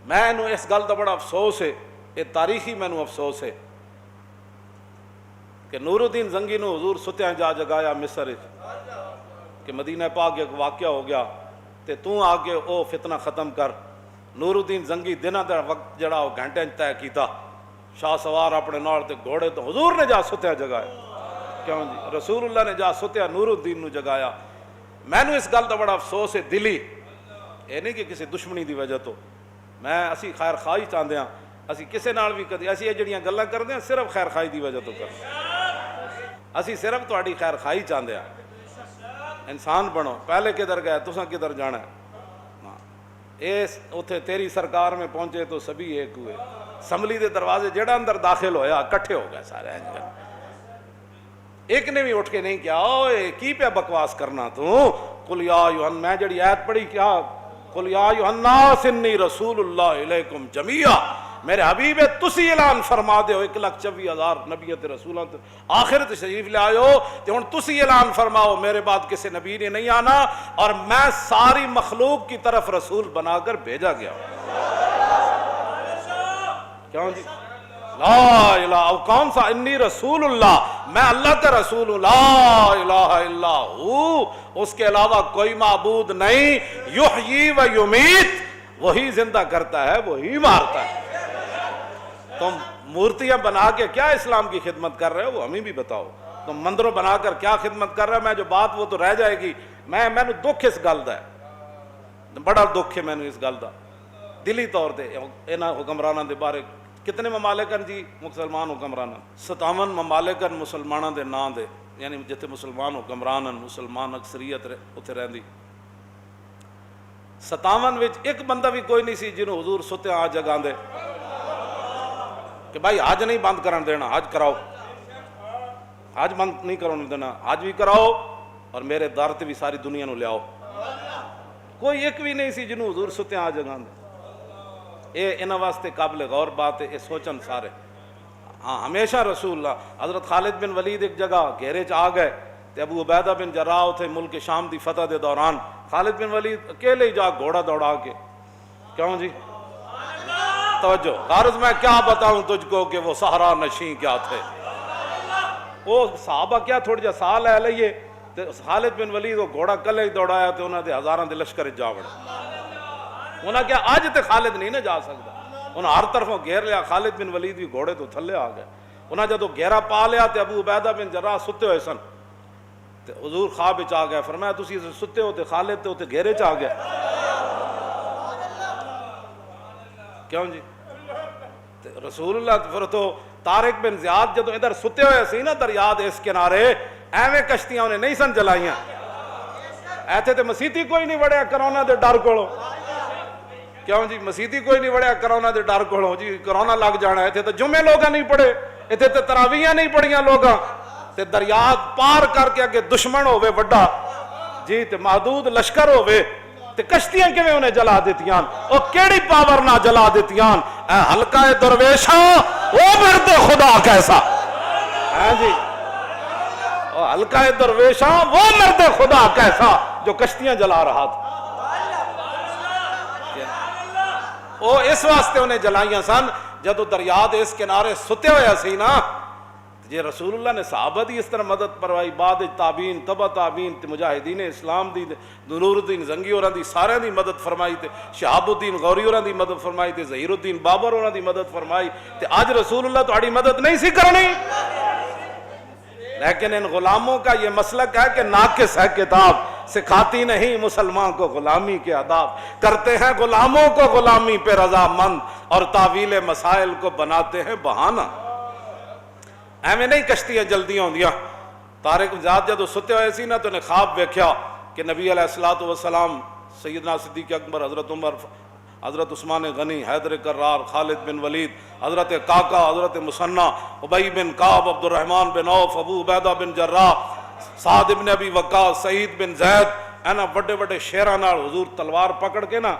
مینوں اس گل دا بڑا افسوس ہے، یہ تاریخی مینوں افسوس ہے کہ نور الدین زنگی نو حضور ستیاں جا جگایا مصر کہ مدینہ پاک ایک واقعہ ہو گیا تے تو آ کے او فتنہ ختم کر۔ نور الدین زنگی دنہ دا وقت جڑا وہ گھنٹے طے کیتا، شاہ سوار اپنے نال تے گھوڑے تو حضور نے جا ستیا جگایا، کیوں جی رسول اللہ نے جا ستیا نور الدین نو جگایا۔ مینوں اس گل دا بڑا افسوس ہے دلی، یہ نہیں کہ کسی دشمنی دی وجہ تو، میں اسی خیر خواہی چاہتے ہیں، اسی کسے نال بھی کدی اسی یہ جڑیاں گلاں کرتے ہیں صرف خیر خواہی دی وجہ تو کرتے ہیں، اسی صرف تہاڈی خیر خواہی چاہتے ہیں۔ انسان بنو، پہلے کدھر گئے تساں کدھر جانا ہے؟ اس اتھے تیری سرکار میں پہنچے تو سبھی ایک ہوئے، اسمبلی دے دروازے جڑا اندر داخل ہویا کٹھے ہو گئے سارے، ایک نے بھی اٹھ کے نہیں کیا اوے کی پہ بکواس کرنا تو، قل یا ایھا، میں جڑی آیت پڑھی کیا، قل یا ایھا الناس انی رسول اللہ الیکم جمیعا، میرے حبیب تسی اعلان فرما دے ہو 1,24,000 نبی تے رسولاں تے آخر تشریف لے آئے ہو تے ہن تسی اعلان فرماؤ میرے بعد کسی نبی نے نہیں آنا اور میں ساری مخلوق کی طرف رسول بنا کر بھیجا گیا ہوں۔ کیوں جی لا الہ، او کون سا انی رسول اللہ، میں اللہ کا رسول ہوں، لا الہ الا ہو، اس کے علاوہ کوئی معبود نہیں، یحیی و یمیت، وہی زندہ کرتا ہے وہی مارتا ہے۔ تم مورتیاں بنا کے کیا اسلام کی خدمت کر رہے ہو وہ ہمیں بھی بتاؤ، تم مندروں بنا کر کیا خدمت کر رہے ہو؟ میں جو بات وہ تو رہ جائے گی، میں دکھ اس گل دا ہے، بڑا دکھ ہے میں اس گل دا دلی طور تے انہاں حکمراناں دے بارے۔ کتنے ممالکن جی مسلمان حکمران، 57 ممالکن مسلمانوں دے نام دے، یعنی جتنے مسلمان حکمران مسلمان اکثریت اتنے رہندی، 57 وچ ایک بندہ بھی کوئی نہیں سی جنہوں حضور ستیا آ جگہ دے کہ بھائی حج نہیں بند کرن دینا، حج کراؤ، حج بند نہیں کرن دینا، حج بھی کراؤ اور میرے در تے بھی ساری دنیا نو لیاؤ، کوئی ایک بھی نہیں سی جنہوں حضور ستیا آ جگہ دے۔ اے انہاں واسطے قابل غور بات ہے، اے سوچن سارے۔ ہاں ہمیشہ رسول اللہ، حضرت خالد بن ولید ایک جگہ گھیرے چ آ گئے تے ابو عبیدہ بن جراح تھے ملک شام دی فتح دے دوران، خالد بن ولید اکیلے ہی جا گھوڑا دوڑا کے، کیوں جی توجہ، غرض میں کیا بتاؤں تجھ کو کہ وہ صحرا نشین کیا تھے، وہ صحابہ کیا تھوڑی جا سال ہے لئیے تے خالد بن ولید وہ گھوڑا کلے ہی دوڑایا تے انہاں دے ہزاراں دے لشکر جا وڑے، انہاں کیا آج تے خالد نہیں نہ جا سکتا، انہاں ہر طرفوں گھیر لیا، خالد بن ولید بھی گھوڑے تو تھلے آ گئے، انہاں جدو گھیرا پا لیا تے ابو عبیدہ بن جراح ستے ہوئے سن تے حضور خواب وچ آ گئے، فرمایا تسی ستے ہو تے خالد تے گھیرے چ آ گئے، کیوں جی رسول اللہ۔ پھر تو طارق بن زیاد جدو ادھر ستے ہوئے سی نا دریا دے اس کنارے، ایویں کشتیاں انہیں نہیں سن چلائیاں، ایتھے تے مسیتی کوئی نہیں وڑیا کرونا دے ڈر کولو، کیوں جی مسیتی کوئی نہیں وڑیا کرونا دے ڈر کولو، جی کرونا لگ جانا، ایتھے تے جمعے لوگاں نہیں پڑھے، ایتھے تے تراویحاں نہیں پڑھیاں لوگاں، تے دریا پار کر کے اگے دشمن ہوئے وڈا جی تے محدود لشکر ہوئے تے کشتیاں کیویں انہیں جلا دیتیاں، او کیڑی پاور نہ جلا دیتیاں، اے حلقہ درویشاں او مرد خدا کیسا، ہاں جی او حلقہ درویشاں وہ مرد خدا کیسا جو کشتیاں جلا رہا تھا، او اس واسطے انہیں جلائیاں سن جدو دریا دے اس کنارے ستے ہویا سی نا، جی رسول اللہ نے صحابہ دی اس طرح مدد پروائی، بعد تابعین تبع تابعین تے مجاہدین اسلام دی نور الدین زنگی ہوراں دی سارے دی مدد فرمائی تے شہاب الدین غوری ہوراں دی مدد فرمائی تے ظہیر الدین بابر ہوراں دی مدد فرمائی تے آج رسول اللہ تہاڈی مدد نہیں سی کرنی، لیکن ان غلاموں کا یہ مسلک ہے کہ ناقص ہے کتاب، سکھاتی نہیں مسلمان کو غلامی کے آداب، کرتے ہیں غلاموں کو غلامی پہ رضامند اور تعویل مسائل کو بناتے ہیں بہانہ، ایویں نہیں کشتیاں جلدی ہوندیاں۔ طارق زیاد جدو ستے ہوئے سی نا تو انہیں خواب ویکھیا کہ نبی علیہ الصلوۃ والسلام، سیدنا صدیق اکبر، حضرت عمر، حضرت عثمان غنی، حیدر کرار، خالد بن ولید، حضرت کاکا، حضرت مثنی، ابی بن کعب، عبد الرحمن بن عوف، ابو عبیدہ بن جراح، سعد بن ابی وقاص، سعید بن زید، اینا بڑے بڑے شیراں نال حضور تلوار پکڑ کے نا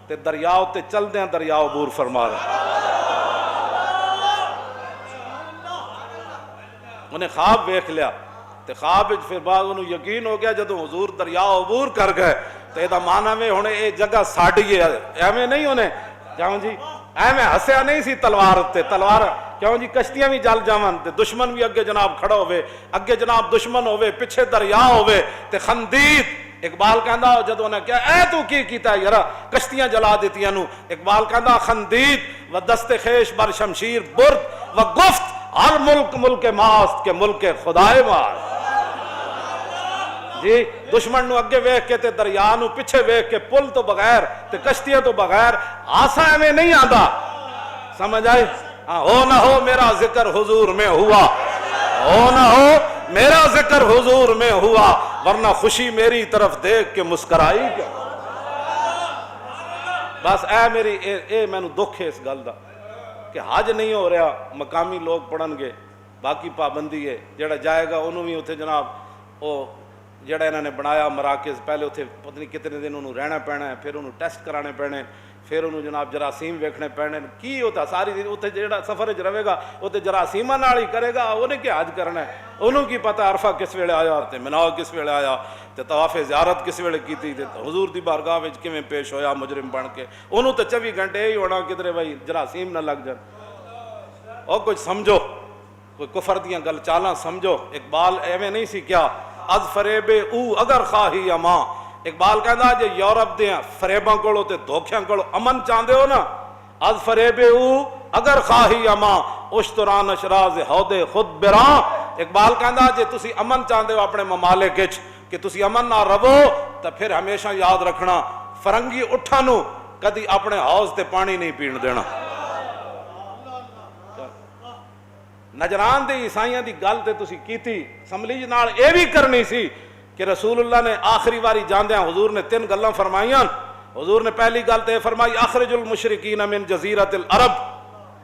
تے دریاؤ تے چل دیاں، دریاؤ عبور فرما رہے، انہیں خواب ویکھ لیا تے خواب پھر بعد انہوں یقین ہو گیا جدو حضور دریا عبور کر گئے تے دا معنی میں ہونے اے جگہ ساڑی ہے، ایویں نہیں انہیں کیوں جی میں ہسیا نہیں سی تلوار تے، تلوار کیوں جی کشتیاں بھی جل جاون تے دشمن بھی اگے جناب کھڑا ہوئے، اگے جناب دشمن ہوئے، پیچھے دریا ہوئے تے خندید اقبال کہندا جدوں نے کیا اے تو کی کیتا یارا کشتیاں جلا دیتیاں نو، اقبال کہندا خندید و دست خیش بر شمشیر برد و گفت ہر ملک ملک ماست کے ملک خدائے ماست۔ جی دشمن نو اگے ویکھ کے تے دریا نو پیچھے ویکھ کے پل تو بغیر تے کشتیاں تو بغیر آسا ایویں نہیں آندا، سمجھ آئے؟ ہو نہ ہو میرا ذکر حضور میں ہوا، ہو نہ ہو میرا ذکر حضور میں ہوا، ورنہ خوشی میری طرف دیکھ کے مسکرائی کیا۔ بس اے میری اے مینوں دکھ ہے اس گل دا کہ حج نہیں ہو رہا، مقامی لوگ پڑھن گے، باقی پابندی ہے، جڑا جائے گا انہوں بھی اتنے جناب وہ جڑا انہوں نے بنایا مراکز، پہلے اتنے پتہ نہیں کتنے دن انہوں رہنا پینا ہے، پھر انہوں ٹیسٹ کرانے پینے، پھر انہوں جناب جراثیم ویکھنے پینے، کی ہوتا ساری دن اتنے جڑا سفر چ رہے گا اتنے جراثیماں نال ہی کرے گا، انہیں کیا حج کرنا ہے، انہوں کی پتہ عرفہ کس ویلے آیا تے منا کس ویلے آیا تے طواف زیارت کس ویلے کیتی تے حضور دی بارگاہ وچ کیویں پیش ہویا مجرم بن کے، انہوں تے 24 گھنٹے ہی ہونا کدھر بھائی جراثیم نہ لگ جان۔ اور کچھ سمجھو، کوئی کفر دیاں گل چالاں سمجھو، اقبال ایویں نہیں سی کیا از فریب او اگر خواہی اماں، اقبال کہندا جے یورپ دیاں فریباں کولوں تے دھوکھیاں کولوں امن چاہندے ہو نا، از فریب او اگر خواہی اماں اشتران اشراز ہود خود براں، اقبال کہندا جے تسی امن چاہندے ہو اپنے ممالک وچ کہ تسی امن نہ رہو تے پھر ہمیشہ یاد رکھنا فرنگی اٹھاں نو کدی اپنے حوض تے پانی نہیں پین دینا۔ نجران دے عیسائیاں دی گل تے تسی کیتی، اسمبلی نال اے بھی کرنی سی کہ رسول اللہ نے آخری واری جاندیاں حضور نے 3 گلاں فرمائیاں، حضور نے پہلی گل تے فرمائی اخرج المشرکین من جزیرۃ العرب،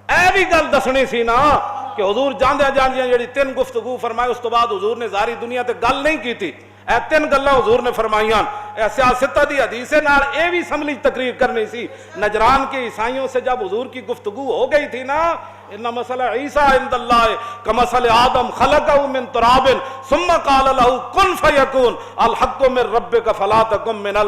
اے بھی گل دسنی سی نا کہ حضور جاندیاں جاندیاں جڑی 3 گفتگو فرمائی اس تو بعد حضور نے ساری دنیا تے گل نہیں کیتی، اے 3 گلاں حضور نے فرمائیاں، اے سیاستہ دی حدیث نال اے بھی اسمبلی تقریر کرنی سی۔ نجران کے عیسائیوں سے جب حضور کی گفتگو ہو گئی تھی نا، ان مسئلہ عیسیٰ عند اللہ کمثل آدم خلقہ من تراب ثم قال له کن فیکون الحق من ربک فلا تکن من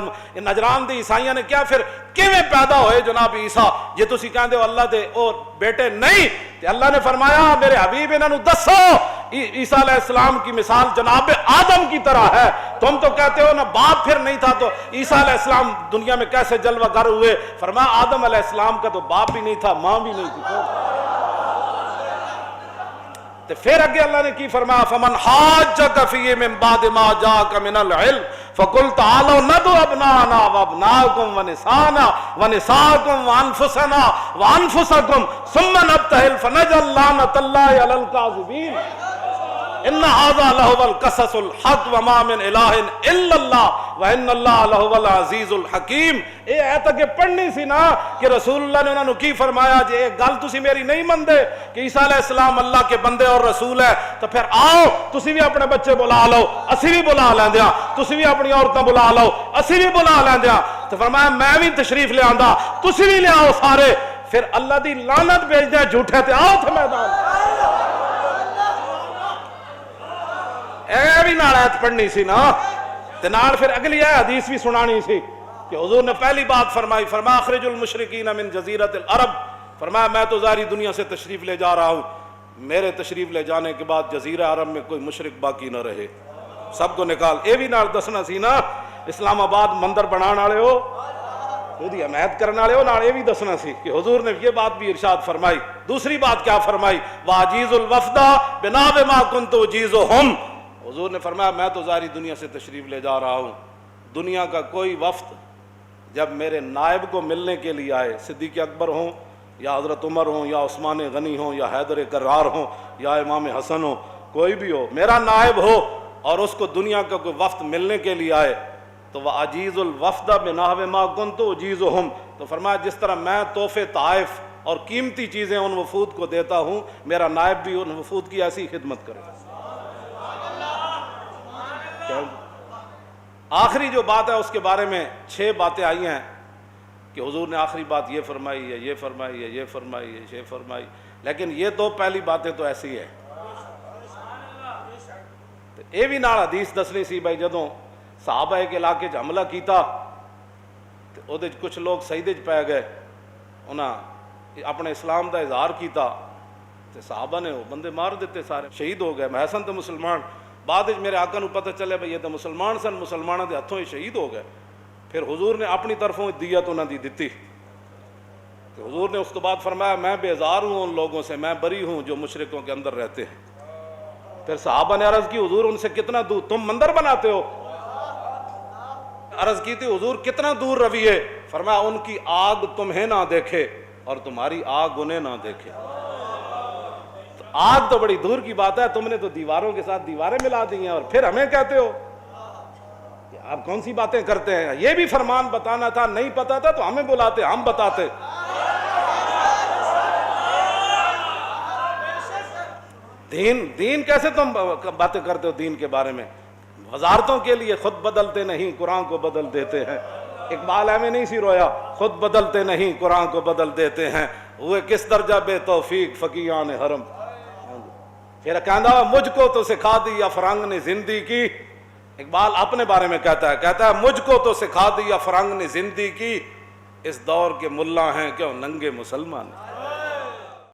نجران دی عیسائیاں نے کیا پھر کیویں پیدا ہوئے جناب عیسیٰ، جے تسی کہندے ہو اللہ دے اور بیٹے نہیں، تے اللہ نے فرمایا میرے حبیب انہاں نو دسو عیسیٰ علیہ السلام کی مثال جناب آدم کی طرح ہے، تم تو کہتے ہو نا باپ پھر نہیں تھا تو عیسیٰ علیہ السلام دنیا میں کیسے جلوہ گر ہوئے، فرمایا آدم علیہ السلام کا تو باپ بھی نہیں تھا ماں بھی نہیں تھی۔ تو پھر اگے اللہ نے کی فرمایا فمن حاجک فیہ من بعد ما جاءک من العلم فقل تعالوا ندعو ابناءنا وابناءکم ونساءنا ونساءکم وانفسنا وانفسکم ثم نبتہل فنجعل لعنۃ اللہ علی الکاذبین ان ھذا لہو القصص الحق وما من الہ الا اللہ وان اللہ لہو العزیز الحکیم۔ اے ایت اگے پڑھنی سی نا کہ رسول اللہ نے انہوں نے کی فرمایا جے ایک گل تسی میری نہیں مندے کہ عیسیٰ علیہ السلام اللہ کے بندے اور رسول ہے تو پھر آؤ تسی بھی اپنے بچے بلا لو، اسی بھی بلا لیندیاں، تسی بھی اپنی عورتیں بلا لو، اسی بھی بلا لیندیاں، تو فرمایا میں بھی تشریف لے آندا تسی بھی لے آؤ سارے، پھر اللہ دی لعنت بھیج دیں جھوٹے تے آؤ تھے میدان۔ اے بھی نال آیت پڑھنی سی نا تے نال پھر اگلی حدیث بھی سنانی سی کہ حضور نے پہلی بات فرمائی، فرمایا اخرج المشرکین من جزیرۃ العرب، فرمایا میں تو ظاہری دنیا سے تشریف لے جا رہا ہوں، میرے تشریف لے جانے کے بعد جزیرہ عرب میں کوئی مشرک باقی نہ رہے، سب کو نکال۔ اے بھی نال دسنا سی نا اسلام آباد مندر بنان والے ہو دی حمایت کرنے والے ہو، نال اے بھی دسنا سی کہ حضور نے یہ بات بھی ارشاد فرمائی۔ دوسری بات کیا فرمائی، واجیز الوفد بناء ما كنت اجیزهم، حضور نے فرمایا میں تو ظاہری دنیا سے تشریف لے جا رہا ہوں، دنیا کا کوئی وفد جب میرے نائب کو ملنے کے لیے آئے، صدیق اکبر ہوں یا حضرت عمر ہوں یا عثمان غنی ہوں یا حیدر کرار ہوں یا امام حسن ہو، کوئی بھی ہو میرا نائب ہو اور اس کو دنیا کا کوئی وفد ملنے کے لیے آئے تو وہ عجیز الوفد بنحو ما كنت اجیزهم، تو فرمایا جس طرح میں تحفے طائف اور قیمتی چیزیں ان وفود کو دیتا ہوں میرا نائب بھی ان وفود کی ایسی خدمت کرے۔ آخری جو بات ہے اس کے بارے میں 6 باتیں آئی ہیں کہ حضور نے آخری بات یہ فرمائی ہے، یہ فرمائی ہے، یہ فرمائی ہے، یہ فرمائی، لیکن یہ 2 پہلی باتیں تو ایسی ہے۔ یہ بھی نال حدیث دسنی سی بھائی جدوں صحابہ کے علاقے حملہ کیتا تو وہ کچھ لوگ سجدے پی گئے، انہاں اپنے اسلام دا اظہار کیتا تے صحابہ نے وہ بندے مار دیتے سارے، شہید ہو گئے۔ محسن تو مسلمان، بعد میرے آقا نو پتہ چلے بھئی یہ تو مسلمان سن، مسلمانوں دے ہتھوں ہی شہید ہو گئے۔ پھر حضور نے اپنی طرفوں دیت انہاں دی دتی۔ حضور نے اس کے بعد فرمایا میں بیزار ہوں ان لوگوں سے، میں بری ہوں جو مشرکوں کے اندر رہتے ہیں۔ پھر صحابہ نے عرض کی حضور ان سے کتنا دور، تم مندر بناتے ہو؟ عرض کی تھی حضور کتنا دور رویے؟ فرمایا ان کی آگ تمہیں نہ دیکھے اور تمہاری آگ انہیں نہ دیکھے۔ تو آگ تو بڑی دور کی بات ہے، تم نے تو دیواروں کے ساتھ دیواریں ملا دی ہیں اور پھر ہمیں کہتے ہو؟ آپ کون سی باتیں کرتے ہیں؟ یہ بھی فرمان بتانا تھا، نہیں پتا تھا تو ہمیں بلاتے، ہم بتاتے۔ دین کیسے تم باتیں کرتے ہو دین کے بارے میں؟ وزارتوں کے لیے خود بدلتے نہیں قرآن کو بدل دیتے ہیں۔ اقبال میں نہیں سی رویا، خود بدلتے نہیں قرآن کو بدل دیتے ہیں، ہوئے کس درجہ بے توفیق فقیہان حرم۔ پھر کہنا مجھ کو تو سکھا دی افرنگ نے زندگی کی، اقبال اپنے بارے میں کہتا ہے مجھ کو تو سکھا دی افرنگ نے زندگی کی، اس دور کے ملا ہیں کیوں ننگے مسلمان۔